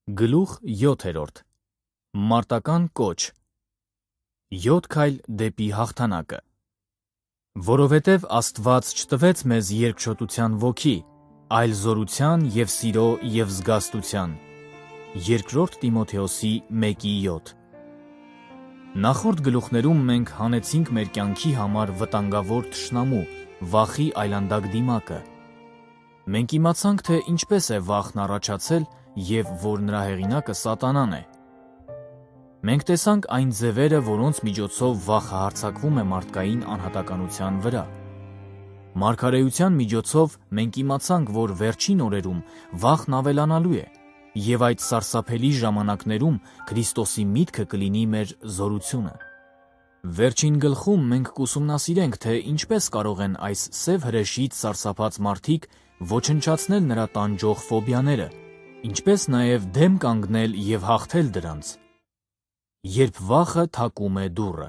Գլուխ 7. Մարտական կոչ 7 քայլ դեպի հաղթանակը։ Որովհետև Աստված չտվեց մեզ երկչոտության ոգի, այլ զորության և սիրո և զգաստության։ 2 Տիմոթեոսի 1:7։ Նախորդ գլուխներում մենք հանեցինք մեր կյանքի համար վտանգավոր թշնամու, վախի այլանդակ դիմակը։ Մենք իմացանք, թե ինչպես է վախն առաջացել և որ նրա հեղինակը Սատանան է։ Մենք տեսանք այն ձևերը, որոնց միջոցով վախը հարձակվում է մարդկային անհատականության վրա։ Մարգարեության միջոցով մենք իմացանք, որ վերջին օրերում վախն ավելանալու է, և այդ սարսափելի ժամանակներում Քրիստոսի միտքը կլինի մեր զորությունը։ Վերջին գլխում մենք կուսումնասիրենք, թե ինչպես կարող են այս սև հրեշից սարսափած մարդիկ ոչնչացնել նրա տանջող ֆոբիաները, ինչպես նաև դեմ կանգնել և հաղթել դրանց։ Երբ վախը թակում է դուռը։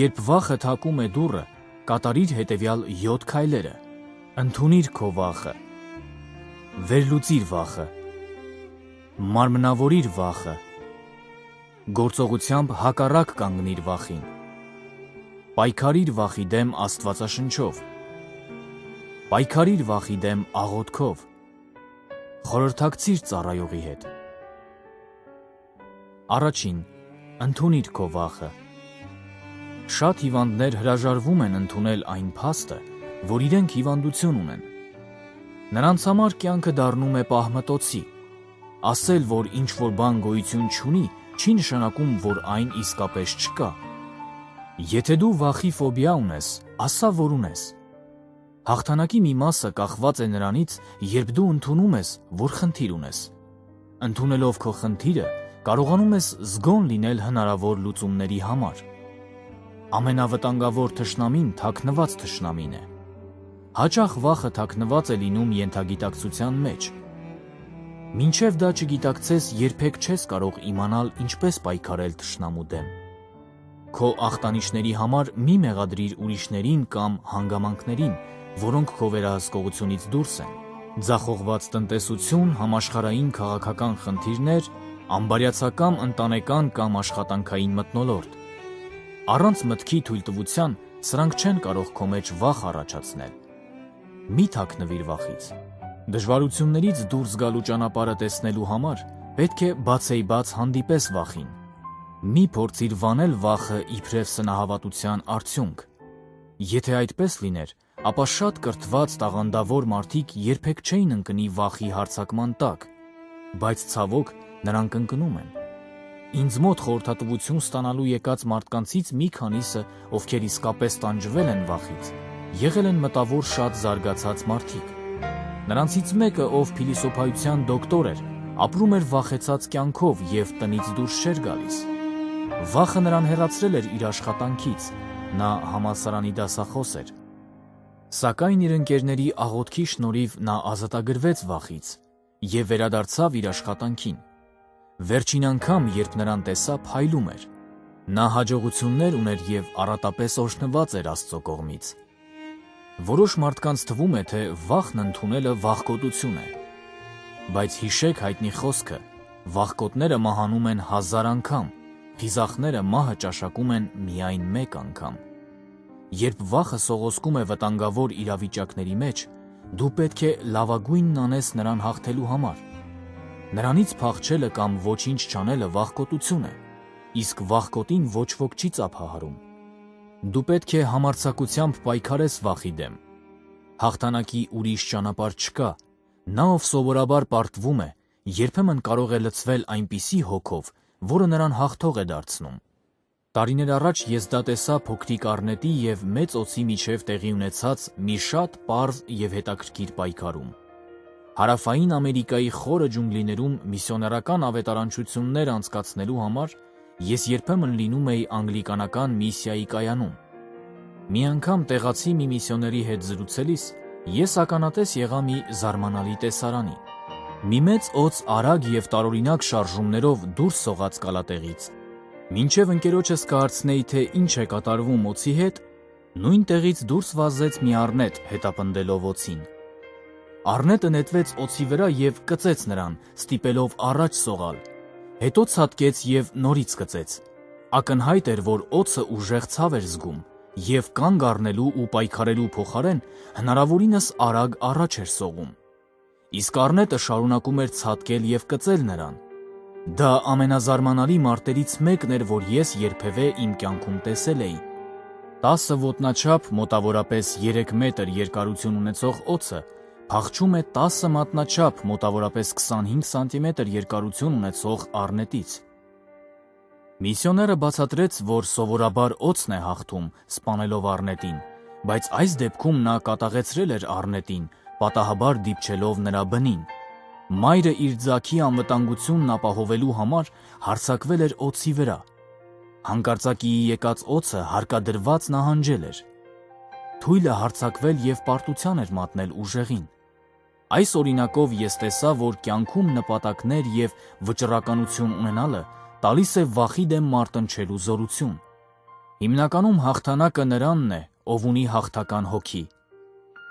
Երբ վախը թակում է դուռը, կատարիր հետևյալ 7 քայլերը։ Ընդունիր քո վախը։ Վերլուծիր վախը։ Մարմնավորիր վախը։ Գործողությամբ հակառակ կանգնիր վախին։ Պայքարիր վախի դեմ Աստվածաշնչով։ Պայքարիր վախի դեմ աղոթքով։ Խորհրդակցիր ծառայողի հետ։ Առաջին, ընդունիր քո վախը։ Շատ հիվանդներ հրաժարվում են ընդունել այն փաստը, որ իրենք հիվանդություն ունեն։ Նրանց համար կյանքը դառնում է պահմտոցի։ Ասել, որ ինչ-որ բան գոյություն չունի, չի նշանակում, որ այն իսկապես չկա։ Եթե դու վախի ֆոբիա ունես, ասա, որ ունես։ Հաղթանակի մի մասը կախված է նրանից, երբ դու ընդունում ես, որ խնդիր ունես։ Ընդունելով քո խնդիրը, կարողանում ես զգոն լինել հնարավոր լուծումների համար։ Ամենավտանգավոր թշնամին թաքնված թշնամին է։ Հաճախ վախը թաքնված է լինում ենթագիտակցության մեջ։ Մինչև դա չգիտակցես, երբեք չես կարող իմանալ ինչպես պայքարել թշնամու դեմ։ Քո ախտանիշների համար մի մեղադրիր ուրիշներին կամ հանգամանքներին, որոնք քո վերահսկողությունից դուրս են։ Ձախողված տնտեսություն, համաշխարհային քաղաքական խնդիրներ, անբարյացակամ ընտանեկան կամ աշխատանքային մթնոլորտ։ Առանց մտքի թույլտվության սրանք չեն կարող քո մեջ վախ առաջացնել։ Մի թաքնվիր վախից։ Դժվարություններից դուրս գալու ճանապարհը տեսնելու համար պետք է բացեիբաց հանդիպես վախին։ Մի փորձիր վանել վախը իբրև սնահավատության արդյունք։ Եթե այդպես լիներ, ապա շատ կրթված տաղանդավոր մարդիկ երբեք չէին ընկնի վախի հարձակման տակ, բայց ցավոք նրանք ընկնում են։ Ինձ մոտ խորհրդատվություն ստանալու եկած մարդկանցից մի քանիսը, ովքեր իսկապես տանջվել են վախից, եղել են մտավոր շատ զարգացած մարդիկ։ Նրանցից մեկը, ով փիլիսոփայության դոկտոր էր, ապրում էր վախեցած կյանքով և տնից դուրս չէր գալիս։ Վախը նրան հեռացրել էր իր աշխատանքից, նա համալսարանի դասախոս էր։ Սակայն իր ընկերների աղոթքի շնորհիվ նա ազատագրվեց վախից և վերադարձավ իր աշխատանքին։ Վերջին անգամ, երբ նրան տեսա, փայլում էր։ Նա հաջողություններ ուներ և առատապես օրհնված էր Աստծո կողմից։ Որոշ մարդկանց թվում է, թե վախն ընդունելը վախկոտություն է։ Բայց հիշեք հայտնի խոսքը. վախկոտները մահանում են 1000 անգամ, խիզախները մահը ճաշակում են միայն մեկ անգամ։ Երբ վախը սողոսկում է վտանգավոր իրավիճակների մեջ, դու պետք է լավագույնն անես նրան հաղթելու համար։ Նրանից փախչելը կամ ոչինչ չանելը վախկոտություն է, իսկ վախկոտին ոչ ոք չի ծափահարում։ Դու պետք է համարձակությամբ պայքարես վախի դեմ։ Հաղթանակի ուրիշ ճանապարհ չկա։ Նա, ով սովորաբար պարտվում է, երբեմն կարող է լցվել այնպիսի հոգով, որը նրան հաղթող է դարձնում։ Տարիներ առաջ ես դա տեսա փոքրիկ առնետի և մեծ օձի միջև տեղի ունեցած մի շատ պարզ և հետաքրքիր պայքարում։ Հարավային Ամերիկայի խորը ջունգլիներում միսիոներական ավետարանչություններ անցկացնելու համար ես երբեմն լինում էի անգլիկանական միսիայի կայանում։ Մի անգամ տեղացի մի միսիոների հետ զրուցելիս ես ականատես եղա մի զարմանալի տեսարանի։ Մի մեծ օձ արագ և տարօրինակ շարժումներով դուրս սողաց կալատեղից։ Մինչև ընկերոջս կհարցնեի, թե ինչ է կատարվում օձի հետ, նույն տեղից դուրս վազեց մի առնետ հետապնդելով օձին։ Առնետը նետվեց օձի վրա և կծեց նրան, ստիպելով առաջ սողալ, հետո ցատկեց և նորից կծեց։ Ակնհայտ էր, որ օձը ուժեղ ցավ էր զգում, և կանգ առնելու ու պայքարելու փոխարեն հնարավորինս արագ առաջ էր սողում։ Իսկ առնետը շարունակում էր ցատկել և կծել նրան։ Դա ամենազարմանալի մարտերից մեկն էր, որ ես երբևէ իմ կյանքում տեսել էի։ 10 ոտնաչափ, մոտավորապես 3 մետր երկարություն ունեցող օձը փախչում է 10 մատնաչափ, մոտավորապես 25 սանտիմետր երկարություն ունեցող առնետից։ Միսիոները բացատրեց, որ սովորաբար օձն է հաղթում, սպանելով առնետին, բայց այս դեպքում նա կատաղեցրել էր առնետին, պատահաբար դիպչելով նրա բնին։ Մայրը իր ձագի անվտանգությունն ապահովելու համար հարձակվել էր օձի վրա։ Հանկարծակիի եկած օձը հարկադրված նահանջել էր։ Թույլը հարձակվել և պարտության էր մատնել ուժեղին։ Այս օրինակով ես տեսա, որ կյանքում նպատակներ և վճռականություն ունենալը տալիս է վախի դեմ մարտնչելու զորություն։ Հիմնականում հաղթանակը նրանն է, ով ունի հաղթական հոգի։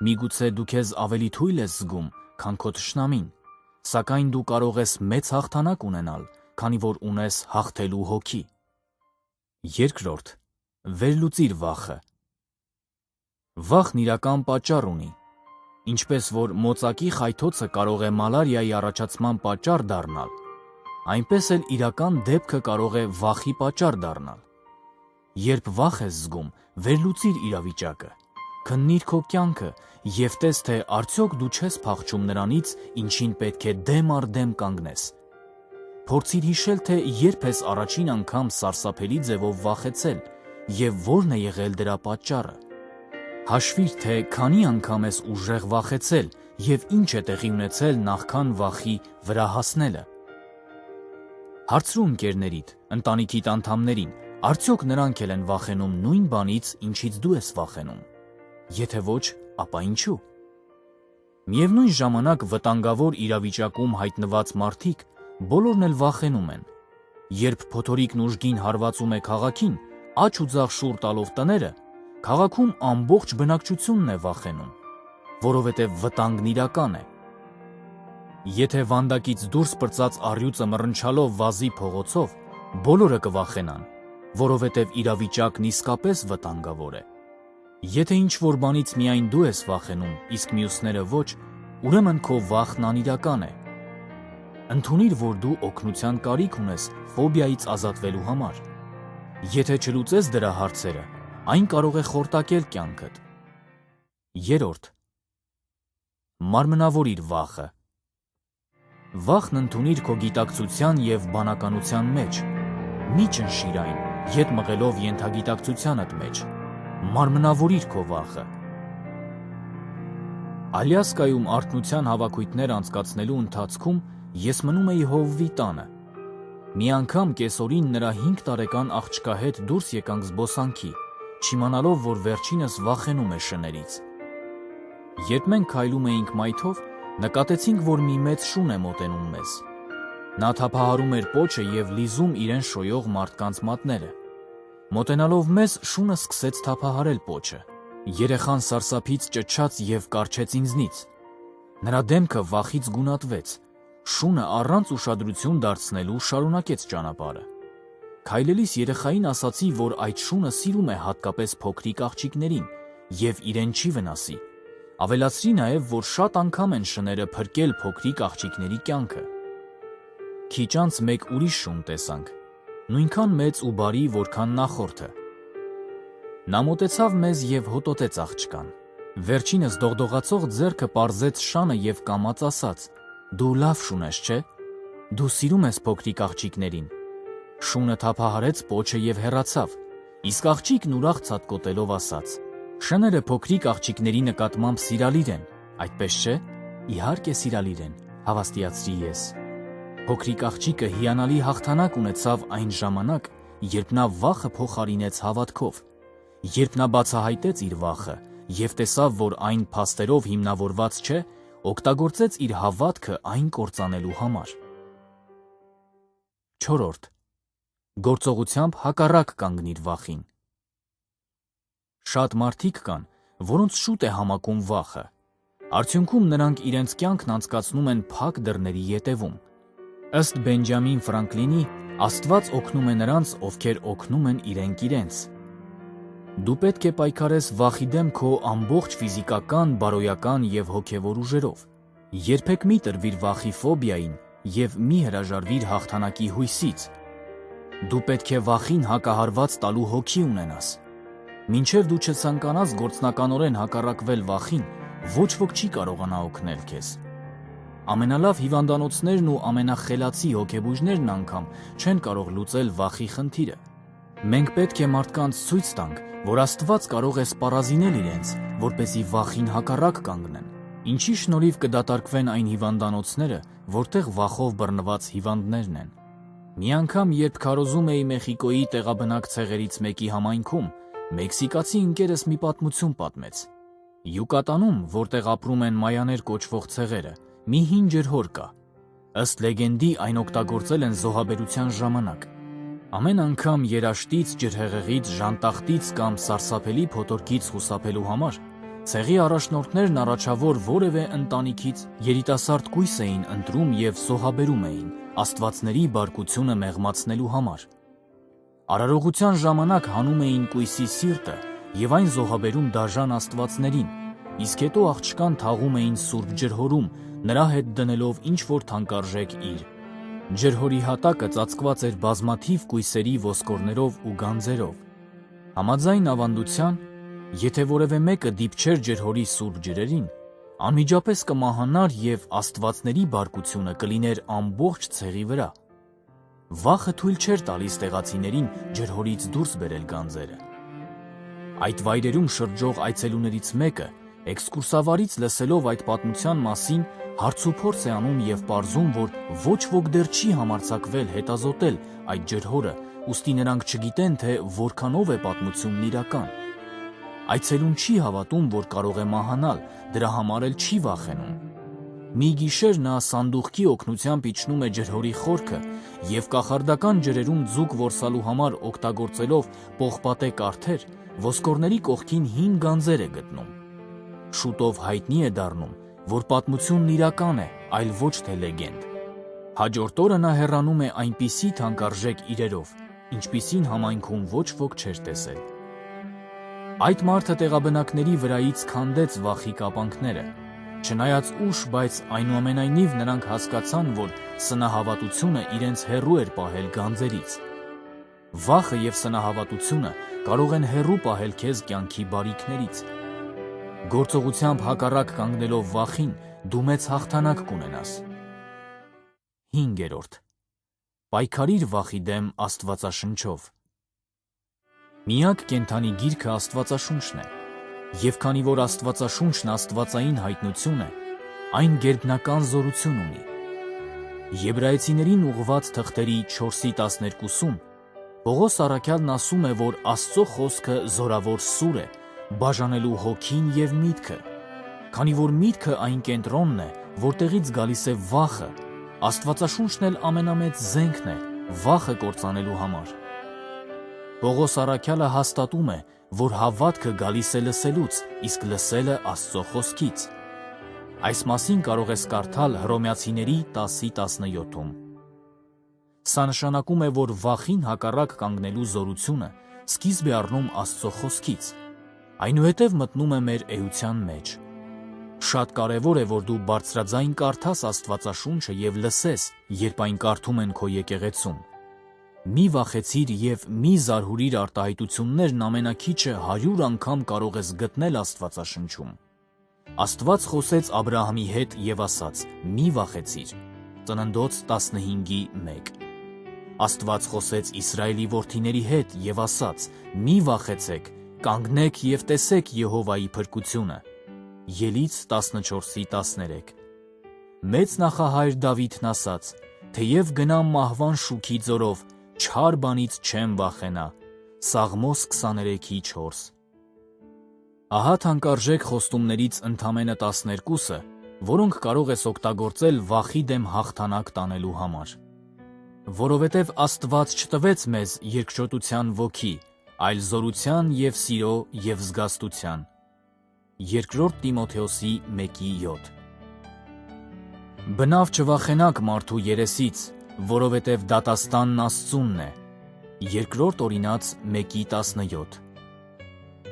Միգուցե դու քեզ ավելի թույլ ես զգում, քան քո թշնամին, սակայն դու կարող ես մեծ հաղթանակ ունենալ, քանի որ ունես հաղթելու հոգի։ Երկրորդ, վերլուծիր վախը։ Վախն իրական պատճառ ունի։ Ինչպես որ մոծակի խայթոցը կարող է մալարիայի առաջացման պատճառ դառնալ, այնպես էլ իրական դեպքը կարող է վախի պատճառ դառնալ։ Երբ վախ ես զգում, վերլուծիր իրավիճակը, քննիր քո կյանքը և տես, թե արդյոք դու չես փախչում նրանից, ինչին պետք է դեմ առ դեմ կանգնես։ Փորձիր հիշել, թե երբ ես առաջին անգամ սարսափելի ձևով վախեցել և որն է եղել դրա պատճառը։ Հաշվիր, թե քանի անգամ ես ուժեղ վախեցել և ինչ է տեղի ունեցել նախքան վախի վրա հասնելը։ Հարցրու ընկերներիդ, ընտանիքիդ անդամներին, արդյոք նրանք էլ են վախենում նույն բանից, ինչից դու ես վախենում։ Եթե ոչ, ապա ինչու։ Միևնույն ժամանակ վտանգավոր իրավիճակում հայտնված մարդիկ բոլորն էլ վախենում են։ Երբ փոթորիկն ուժգին հարվածում է քաղաքին, աջ ու ձախ շուռ տալով տները, քաղաքում ամբողջ բնակչությունն է վախենում, որովհետև վտանգն իրական է։ Եթե վանդակից դուրս պրծած առյուծը մռնչալով վազի փողոցով, բոլորը կվախենան, որովհետև իրավիճակն իսկապես վտանգավոր է։ Եթե ինչ-որ բանից միայն դու ես վախենում, իսկ մյուսները ոչ, ուրեմն քո վախն անիրական է։ Ընդունիր, որ դու օգնության կարիք ունես ֆոբիայից ազատվելու համար։ Եթե չլուծես դրա հարցերը, այն կարող է խորտակել կյանքդ։ Երրորդ, մարմնավորիր վախը։ Վախն ընդունիր քո գիտակցության և բանականության մեջ։ Մի ճնշիր այն, ետ մղելով ենթագիտակցությանդ մեջ։ Մարմնավորիր քո վախը։ Ալյասկայում արթնության հավաքույթներ անցկացնելու ընթացքում ես մնում էի հովվի տանը։ Մի անգամ կեսօրին նրա 5 տարեկան աղջկա հետ դուրս եկանք զբոսանքի, չիմանալով, որ վերջինս վախենում է շներից։ Երբ մենք քայլում էինք մայթով, նկատեցինք, որ մի մեծ շուն է մոտենում մեզ։ Նա թափահարում էր պոչը և լիզում իրեն շոյող մարդկանց մատները։ Մոտենալով մեզ, շունը սկսեց թափահարել պոչը։ Երեխան սարսափից ճչաց և կառչեց ինձնից։ Նրա դեմքը վախից գունատվեց։ Շունը առանց ուշադրություն դարձնելու շարունակեց ճանապարհը։ Քայլելիս երեխային ասացի, որ այդ շունը սիրում է հատկապես փոքրիկ աղջիկներին և իրեն չի վնասի։ Ավելացրի նաև, որ շատ անգամ են շները փրկել փոքրիկ աղջիկների կյանքը։ Քիչ անց մեկ ուրիշ շուն տեսանք, նույնքան մեծ ու բարի, որքան նախորդը։ Նա մոտեցավ մեզ և հոտոտեց աղջկան։ Վերջինս դողդողացող ձեռքը պարզեց շանը և կամաց ասաց. «Դու լավ շուն ես, չէ՞։ Դու սիրում ես փոքրիկ աղջիկներին»։ Շունը թափահարեց պոչը և հեռացավ, իսկ աղջիկն ուրախ ցատկոտելով ասաց. «Շները փոքրիկ աղջիկների նկատմամբ սիրալիր են, այդպես չէ»։ Իհարկե սիրալիր են, հավաստիացրի ես։ Փոքրիկ աղջիկը հիանալի հաղթանակ ունեցավ այն ժամանակ, երբ նա վախը փոխարինեց հավատքով։ Երբ նա բացահայտեց իր վախը և տեսավ, որ այն փաստերով հիմնավորված չէ, օգտագործեց իր հավատքը այն կործանելու համար։ Չորրորդ, գործողությամբ հակառակ կանգնիր վախին։ Շատ մարդիկ կան, որոնց շուտ է համակում վախը։ Արդյունքում նրանք իրենց կյանքն անցկացնում են փակ դռների ետևում։ Ըստ Բենջամին Ֆրանկլինի, Աստված օգնում է նրանց, ովքեր օգնում են իրենք իրենց։ Դու պետք է պայքարես վախի դեմ քո ամբողջ ֆիզիկական, բարոյական և հոգևոր ուժերով։ Երբեք մի տրվիր վախի ֆոբիային և մի հրաժարվիր հաղթանակի հույսից։ Դու պետք է վախին հակահարված տալու հոգի ունենաս։ Մինչև դու չցանկանաս գործնականորեն հակառակվել վախին, ոչ ոք չի կարողանա օգնել քեզ։ Ամենալավ հիվանդանոցներն ու ամենախելացի հոգեբույժներն անգամ չեն կարող լուծել վախի խնդիրը։ Մենք պետք է մարդկանց ցույց տանք, որ Աստված կարող է սպառազինել իրենց, որպեսզի վախին հակառակ կանգնեն։ Ինչի շնորհիվ կդատարկվեն այն հիվանդանոցները, որտեղ վախով բռնված հիվանդներն են։ Մի անգամ, երբ քարոզում էի Մեխիկոյի տեղաբնակ ցեղերից մեկի համայնքում, մեքսիկացի ընկերս մի պատմություն պատմեց։ Յուկատանում, որտեղ ապրում են մայաներ կոչվող ցեղերը, մի հին ջրհոր կա։ Ըստ լեգենդի այն օգտագործել են զոհաբերության ժամանակ։ Ամեն անգամ երաշտից, ջրհեղեղից, ժանտախտից կամ սարսափելի փոթորկից խուսափելու համար ցեղի առաջնորդներն առաջավոր որևէ ընտանիքից երիտասարդ կույս էին ընտրում և զոհաբերում էին, աստվածների բարկությունը մեղմացնելու համար։ Արարողության ժամանակ հանում էին կույսի սիրտը և այն զոհաբերում դաժան աստվածներին, իսկ հետո աղջկան թաղում էին սուրբ ջրհորում, նրա հետ դնելով ինչ-որ թանկարժեք իր։ Ջրհորի հատակը ծածկված էր բազմաթիվ կույսերի ոսկորներով ու գանձերով։ Համաձայն ավանդության, եթե որևէ մեկը դիպչեր ջրհորի սուրբ ջրերին, անմիջապես կմահանար և աստվածների բարկությունը կլիներ ամբողջ ցեղի վրա։ Վախը թույլ չէր տալիս տեղացիներին ջրհորից դուրս բերել գանձերը։ Այդ վայրերում շրջող այցելուներից մեկը, էքսկուրսավարից լսելով այդ պատմության մասին, հարցուփորձ է անում և պարզում, որ ոչ ոք դեռ չի համարձակվել հետազոտել այդ ջրհորը, ուստի նրանք չգիտեն, թե որքանով է պատմությունն իրական։ Այցելուն չի հավատում, որ կարող է մահանալ, դրա համար էլ չի վախենում։ Մի գիշեր նա սանդուղքի օգնությամբ իջնում է ջրհորի խորքը և կախարդական ջրերում ձուկ որսալու համար օգտագործելով պողպատե կարթեր, ոսկորների կողքին հին գանձեր է գտնում։ Շուտով հայտնի է դառնում, որ պատմությունն իրական է, այլ ոչ թե լեգենդ։ Հաջորդ օրը նա հեռանում է այնպիսի թանկարժեք իրերով, ինչպիսին համայնքում ոչ ոք չէր տեսել։ Այդ մարդը տեղաբնակների վրայից քանդեց վախի կապանքները։ Չնայած ուշ, բայց այնուամենայնիվ նրանք հասկացան, որ սնահավատությունը իրենց հեռու էր պահել գանձերից։ Վախը և սնահավատությունը կարող են հեռու պահել քեզ կյանքի բարիքներից։ Գործողությամբ հակառակ կանգնելով վախին, դու մեծ հաղթանակ կունենաս։ 5. Պայքարիր վախի դեմ Աստվածաշնչով։ Միակ կենդանի գիրքը Աստվածաշունչն է, և քանի որ Աստվածաշունչն աստվածային հայտնություն է, այն գերբնական զորություն ունի։ Եբրայեցիներին ուղղված թղթերի 4:12-ում Պողոս առաքյալն ասում է, որ Աստծո խոսքը զորավոր սուր է, բաժանելու հոգին և միտքը։ Քանի որ միտքը այն կենտրոնն է, որտեղից գալիս է վախը, Աստվածաշունչն էլ ամենամեծ զենքն է վախը կործանելու համար։ Պողոս առաքյալը հաստատում է, որ հավատքը գալիս է լսելուց, իսկ լսելը Աստծո խոսքից։ Այս մասին կարող ես կարդալ Հռոմեացիների 10:17-ում։ Սա նշանակում է, որ վախին հակառակ կանգնելու զորությունը սկիզբ է առնում Աստծո խոսքից, այնուհետև մտնում է մեր էության մեջ։ Շատ կարևոր է, որ դու բարձրաձայն կարդաս Աստվածաշունչը և լսես, երբ այն կարդում են քո եկեղեցում։ Մի վախեցիր և մի զարհուրիր արտահայտություններն ամենաքիչը 100 անգամ կարող ես գտնել Աստվածաշնչում։ Աստված խոսեց Աբրահամի հետ և ասաց. «Մի վախեցիր» Ծննդոց 15:1։ Աստված խոսեց Իսրայելի որդիների հետ և ասաց. «Մի վախեցեք, կանգնեք և տեսեք Եհովայի փրկությունը» Ելից 14:13։ Մեծ նախահայր Դավիթն ասաց. «Թեև գնամ մահվան շուքի ձորով, չար բանից չեմ վախենա» Սաղմոս 23:4։ Ահա թանկարժեք խոստումներից ընդամենը 12-ը, որոնք կարող ես օգտագործել վախի դեմ հաղթանակ տանելու համար։ Որովհետև Աստված չտվեց մեզ երկչոտության ոգի, այլ զորության և սիրո և զգաստության։ Երկրորդ Տիմոթեոսի 1:7 Բնավ չվախենաք մարդու երեսից, որովհետև դատաստանն Աստծունն է։ Երկրորդ Օրինաց 1:17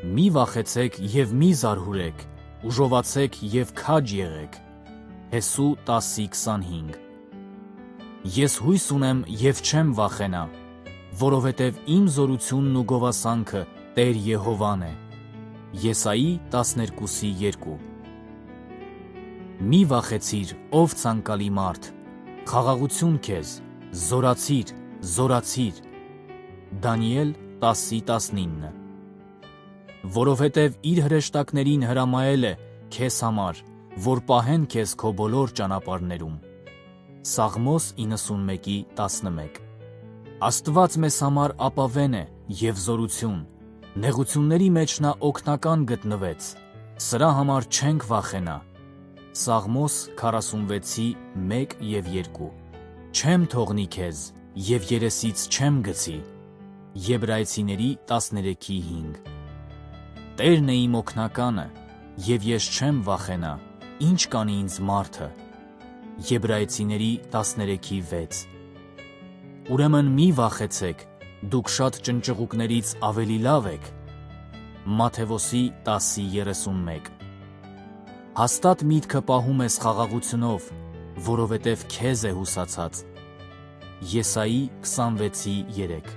Մի վախեցեք և մի զարհուրեք, ուժովացեք և քաջ եղեք։ Հեսու 10:25 Ես հույս ունեմ և չեմ վախենա, որովհետև իմ զորությունն ու գովասանքը Տեր Եհովան է։ Եսայի 12:2 Մի վախեցիր, ով ցանկալի մարդ, խաղաղություն քեզ, զորացիր, զորացիր։ Դանիել 10:19 Որովհետև իր հրեշտակներին հրամայել է քեզ համար, որ պահեն քեզ քո բոլոր ճանապարհներում։ Սաղմոս 91:11 Աստված մեզ համար ապավեն է և զորություն, նեղությունների մեջ նա օգնական գտնվեց, սրա համար չենք վախենա։ Սաղմոս 46:1-2 Չեմ թողնի քեզ և երեսից չեմ գցի։ Եբրայեցիների 13:5 Տերն է իմ օգնականը, և ես չեմ վախենա, ինչ կանի ինձ մարդը։ Եբրայեցիների 13:6 Ուրեմն մի վախեցեք, դուք շատ ճնճղուկներից ավելի լավ եք։ Մատթեոս 10:31 Հաստատ միտքը պահում ես խաղաղությունով, որովհետև քեզ է հուսացած։ Եսայի 26:3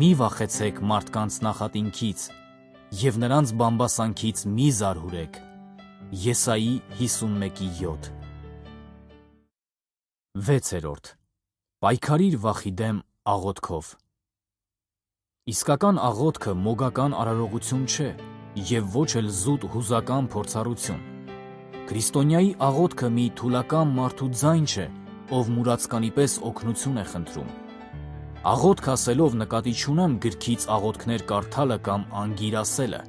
Մի վախեցեք մարդկանց նախատինքից և նրանց բամբասանքից մի զարհուրեք։ Եսայի 51:7 6. Պայքարիր վախի դեմ աղոթքով։ Իսկական աղոթքը մոգական արարողություն չէ և ոչ էլ զուտ հուզական փորձառություն։ Քրիստոնյայի աղոթքը մի թուլական մարդու ձայն չէ, ով մուրացկանի պես օգնություն է խնդրում։ Աղոթք ասելով նկատի չունեմ գրքից աղոթքներ կարդալը կամ անգիր ասելը։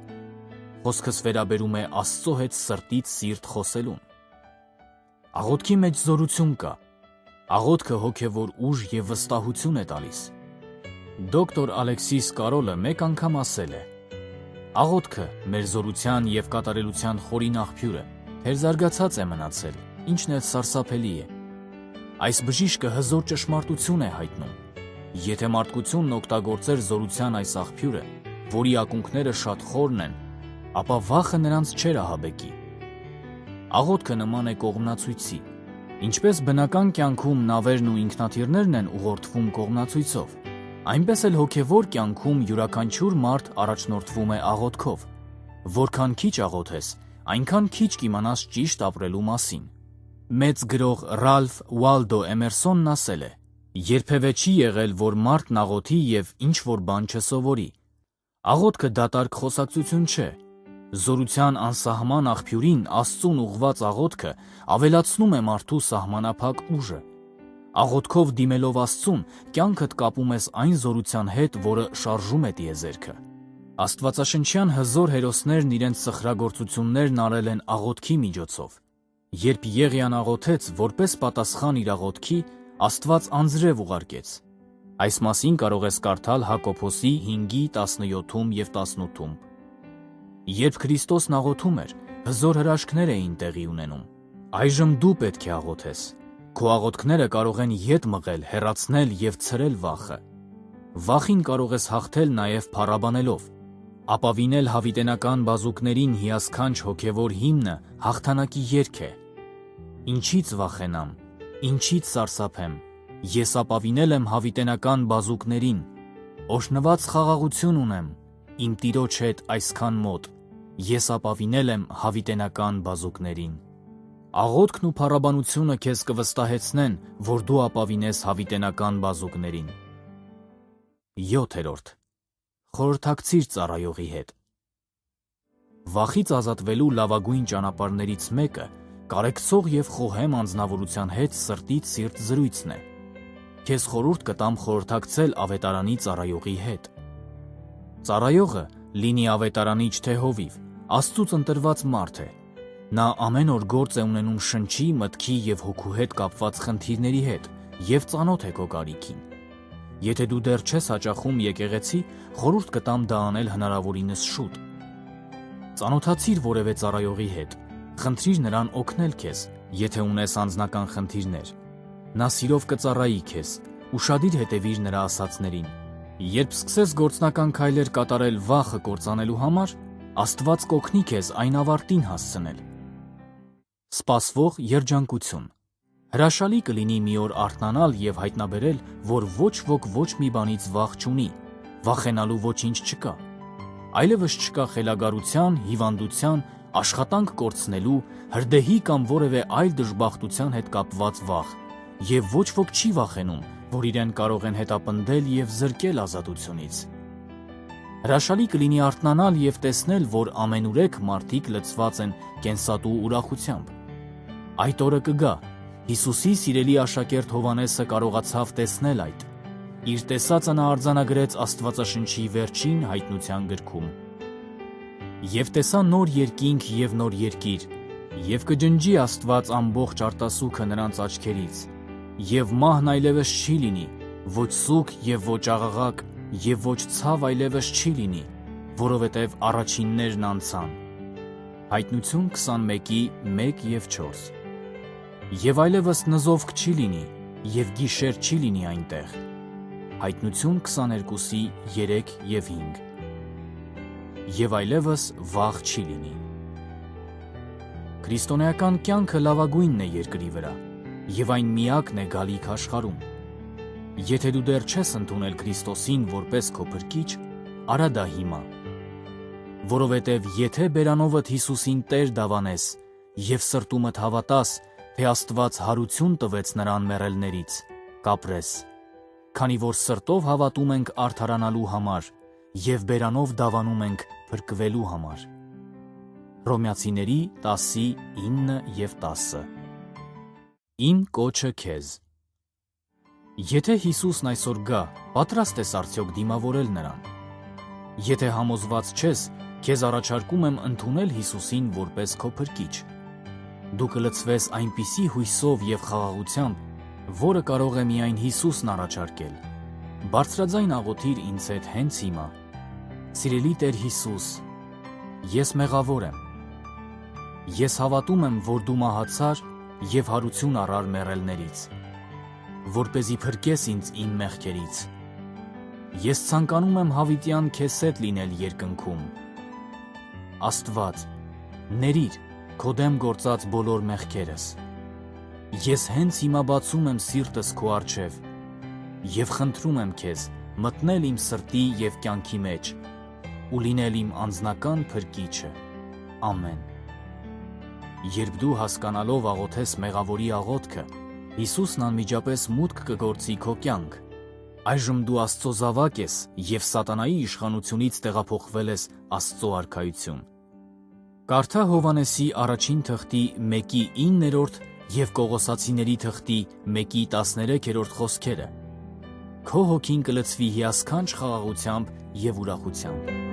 Խոսքս վերաբերում է Աստծո հետ սրտից սիրտ խոսելուն։ Աղոթքի մեջ զորություն կա։ Աղոթքը հոգևոր ուժ և վստահություն է տալիս։ Դոկտոր Ալեքսիս Կարոլը մեկ անգամ ասել է. Աղոթքը մեր զորության և կատարելության խորին աղբյուրը հերզարգացած է մնացել, ինչն էլ սարսափելի է։ Այս բժիշկը հզոր ճշմարտություն է հայտնում։ Եթե մարդկությունն օգտագործեր զորության այս աղբյուրը, որի ակունքները շատ խորն են, ապա վախը նրանց չէր ահաբեկի։ Աղոթքը նման է կողմնացույցի։ Ինչպես բնական կյանքում նավերն ու ինքնաթիռներն են ուղղորդվում կողմնացույցով, այնպես էլ հոգևոր կյանքում յուրաքանչյուր մարդ առաջնորդվում է աղոթքով։ Որքան քիչ աղոթես, այնքան քիչ կիմանաս ճիշտ ապրելու մասին։ Մեծ գրող Ռալֆ Ուալդո Էմերսոնն ասել է. երբևէ չի եղել, որ մարդն աղոթի և ինչ-որ բան չսովորի։ Աղոթքը դատարկ խոսակցություն չէ։ Զորության անսահման աղբյուրին Աստծուն ուղղված աղոթքը ավելացնում է մարդու սահմանափակ ուժը։ Աղոթքով դիմելով Աստծուն, կյանքդ կապում ես այն զորության հետ, որը շարժում է տիեզերքը։ Աստվածաշնչյան հզոր հերոսներն իրենց սխրագործություններն արել են աղոթքի միջոցով։ Երբ Եղիան աղոթեց, որպես պատասխան իր աղոթքի, Աստված անձրև ուղարկեց։ Այս մասին կարող ես կարդալ Հակոբոսի 5:17 և 18-ում։ Երբ Քրիստոսն աղոթում էր, հզոր հրաշքներ էին տեղի ունենում։ Այժմ դու պետք է աղոթես։ Քո աղոթքները կարող են ետ մղել, հեռացնել և ցրել վախը։ Վախին կարող ես հաղթել նաև փառաբանելով։ Ապավինել հավիտենական բազուկներին հիասքանչ հոգևոր հիմնը հաղթանակի երգ է։ Ինչից վախենամ, ինչից սարսափեմ, ես ապավինել եմ հավիտենական բազուկներին, օրհնված խաղաղություն ունեմ, իմ Տիրոջ հետ այսքան մոտ, ես ապավինել եմ հավիտենական բազուկներին։ Աղոթքն ու փառաբանությունը քեզ կվստահեցնեն, որ դու ապավինես հավիտենական բազուկներին։ 7. Խորհրդակցիր ծառայողի հետ։ Վախից ազատվելու լավագույն ճանապարհներից մեկը կարեկցող և խոհեմ անձնավորության հետ սրտից սիրտ զրույցն է։ Քեզ խորհուրդ կտամ խորհրդակցել ավետարանի ծառայողի հետ։ Ծառայողը, լինի ավետարանիչ թե հովիվ, Աստծուց ընտրված մարդ է։ Նա ամեն օր գործ է ունենում շնչի, մտքի և հոգու հետ կապված խնդիրների հետ և ծանոթ է քո կարիքին։ Եթե դու դեռ չես հաճախում եկեղեցի, խորհուրդ կտամ դա անել հնարավորինս շուտ։ Ծանոթացիր որևէ ծառայողի հետ, խնդրիր նրան օգնել քեզ, եթե ունես անձնական խնդիրներ։ Նա սիրով կծառայի քեզ, ուշադիր հետևիր նրա ասածներին։ Երբ սկսես գործնական քայլեր կատարել վախը կործանելու համար, Աստված կօգնի քեզ այն ավարտին հասցնել։ Սպասվող երջանկություն։ Հրաշալի կլինի մի օր արթնանալ եւ հայտնաբերել, որ ոչ ոք ոչ մի բանից վախ չունի, վախենալու ոչինչ չկա։ Այլևս չկա խելագարության, հիվանդության, աշխատանք կորցնելու, հրդեհի կամ որևէ այլ դժբախտության հետ կապված վախ, եւ ոչ ոք չի վախենում, որ իրեն կարող են հետապնդել եւ զրկել ազատությունից։ Հրաշալի կլինի արթնանալ եւ տեսնել, որ ամենուրեք մարդիկ լցված են կենսատու ուրախությամբ։ Այդ օրը կգա։ Հիսուսի սիրելի աշակերտ Հովհաննեսը կարողացավ տեսնել այդ։ Իր տեսածը նա արձանագրեց Աստվածաշնչի վերջին հայտնության գրքում։ Եվ տեսա նոր երկինք եւ նոր երկիր, եւ կջնջի Աստված ամբողջ արտասուքը նրանց աչքերից, եւ մահն այլևս չի լինի, ոչ սուգ եւ ոչ աղաղակ, եւ ոչ ցավ այլևս չի լինի, որովհետեւ առաջիններն անցան։ Հայտնություն 21:1 եւ 4։ Եվ այլևս նզովք չի լինի, եւ գիշեր չի լինի այնտեղ։ Հայտնություն 22:3 եւ 5։ Եվ այլևս վախ չի լինի։ Քրիստոնեական կյանքը լավագույնն է երկրի վրա, եւ այն միակն է գալիք աշխարհում։ Եթե դու դեռ չես ընդունել Քրիստոսին որպես քո փրկիչ, արա դա հիմա։ Որովհետև եթե բերանովդ Հիսուսին Տեր դավանես եւ սրտումդ հավատաս, թե Աստված հարություն տվեց նրան մեռելներից, կապրես, քանի որ սրտով հավատում ենք արդարանալու համար եւ բերանով դավանում ենք փրկվելու համար։ Հռոմեացիների 10:9 եւ 10։ Իմ կոչը քեզ։ Եթե Հիսուսն այսօր գա, պատրաստ ես արդյոք դիմավորել նրան։ Եթե համոզված չես, քեզ առաջարկում եմ ընդունել Հիսուսին որպես քո փրկիչ։ Դու կլցվես այնպիսի հույսով եւ խաղաղությամբ, որը կարող է միայն Հիսուսն առաջարկել։ Բարձրաձայն աղոթիր ինձ հետ հենց հիմա։ Սիրելի Տեր Հիսուս, ես մեղավոր եմ։ Ես հավատում եմ, որ դու մահացար եւ հարություն առար մեռելներից, որպեսզի փրկես ինձ իմ մեղքերից։ Ես ցանկանում եմ հավիտյան քեզ հետ լինել երկնքում։ Աստված, ներիր քո դեմ գործած բոլոր մեղքերս։ Ես հենց հիմա բացում եմ սիրտս քո առջև եւ խնդրում եմ քեզ մտնել իմ սրտի եւ կյանքի մեջ ու լինել իմ անձնական փրկիչը։ Ամեն։ Երբ դու հասկանալով աղոթես մեղավորի աղոթքը, Հիսուսն անմիջապես մուտք կգործի քո կյանք։ Այժմ դու Աստծո զավակ ես եւ սատանայի իշխանությունից տեղափոխվել ես Աստծո արքայություն։ Կարդա Հովհաննեսի առաջին թղթի 1:9 եւ Կողոսացիների թղթի 1:13 խոսքերը։ Քո հոգին կլցվի հիասքանչ խաղաղությամբ եւ ուրախությամբ։